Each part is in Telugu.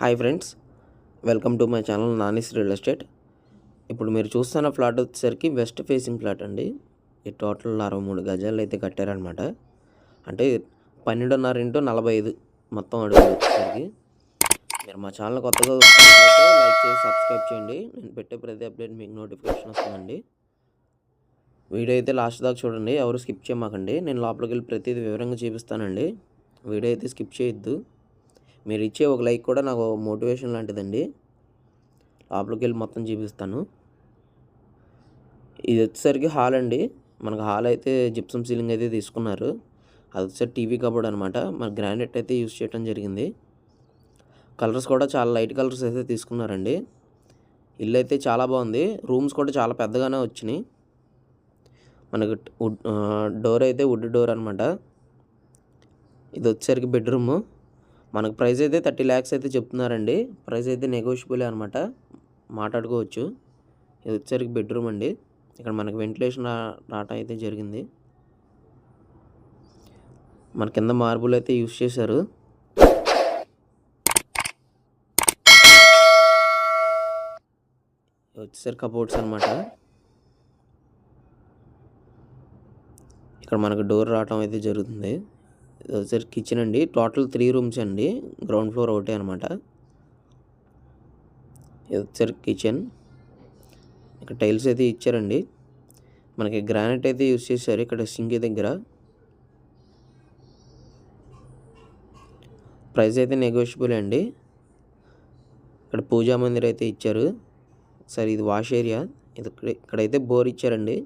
Hi friends, welcome to my channel Nani's real estate. ఇప్పుడు మీరు చూస్తున్న ఫ్లాట్ వచ్చేసరికి వెస్ట్ ఫేసింగ్ ఫ్లాట్ అండి. ఈ టోటల్ 63 గజాలు అయితే కట్టారనమాట. అంటే 12.5 ఇంటూ 45 మొత్తం అడుగులు వచ్చేసరికి. మీరు మా ఛానల్ కొత్తగా వస్తున్నట్లయితే లైక్ చేసి సబ్స్క్రైబ్ చేయండి. నేను పెట్టే ప్రతి అప్డేట్ మీకు నోటిఫికేషన్ వస్తుందండి. వీడియో అయితే లాస్ట్ దాకా చూడండి, ఎవరు స్కిప్ చేయమాకండి. నేను లోపలికి వెళ్ళి ప్రతిదీ వివరంగా చూపిస్తానండి. వీడియో అయితే స్కిప్ చేయొద్దు. మీరు ఇచ్చే ఒక లైక్ కూడా నాకు మోటివేషన్ లాంటిదండి. లోపలికి వెళ్ళి మొత్తం చూపిస్తాను. ఇది వచ్చేసరికి హాల్ అండి. మనకు హాల్ అయితే జిప్సమ్ సీలింగ్ అయితే తీసుకున్నారు. అది వచ్చేసరికి టీవీ కబోర్డ్ అనమాట. మన గ్రానైట్ అయితే యూజ్ చేయడం జరిగింది. కలర్స్ కూడా చాలా లైట్ కలర్స్ అయితే తీసుకున్నారండి. ఇల్లు అయితే చాలా బాగుంది. రూమ్స్ కూడా చాలా పెద్దగానే వచ్చినాయి. మనకు డోర్ అయితే వుడ్ డోర్ అనమాట. ఇది వచ్చేసరికి బెడ్రూము. మనకు ప్రైస్ అయితే 30 lakhs అయితే చెప్తున్నారండి. ప్రైస్ అయితే నెగోషియబుల్ అనమాట, మాట్లాడుకోవచ్చు. ఇది వచ్చేసరికి బెడ్రూమ్ అండి. ఇక్కడ మనకి వెంటిలేషన్ రావటం అయితే జరిగింది. మన కింద మార్బుల్ అయితే యూజ్ చేశారు. వచ్చేసరికి కబోర్డ్స్ అనమాట. ఇక్కడ మనకు డోర్ రావటం అయితే జరుగుతుంది. ఇది వచ్చేసరికి కిచెన్ అండి. టోటల్ 3 rooms అండి. గ్రౌండ్ ఫ్లోర్ ఒకటే అనమాట. ఇది వచ్చేసరికి కిచెన్. ఇక్కడ టైల్స్ అయితే ఇచ్చారండి. మనకి గ్రానైట్ అయితే యూజ్ చేశారు ఇక్కడ సింక్ దగ్గర. ప్రైస్ అయితే నెగోషియబుల్ అండి. ఇక్కడ పూజా మందిర్ అయితే ఇచ్చారు. సరే, ఇది వాష్ ఏరియా. ఇది ఇక్కడైతే బోర్ ఇచ్చారండి.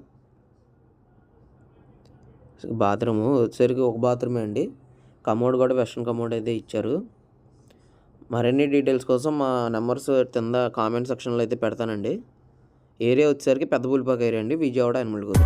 బాత్రూము వచ్చేసరికి ఒక బాత్రూమే అండి. కమోడ్ కూడా వెస్ట్రన్ కమోడ్ అయితే ఇచ్చారు. మరిన్ని డీటెయిల్స్ కోసం మా నెంబర్స్ కింద కామెంట్ సెక్షన్లో అయితే పెడతానండి. ఏరియా వచ్చేసరికి పెద్దపులిపాక ఏరియా అండి, విజయవాడ, యనమలగూరు.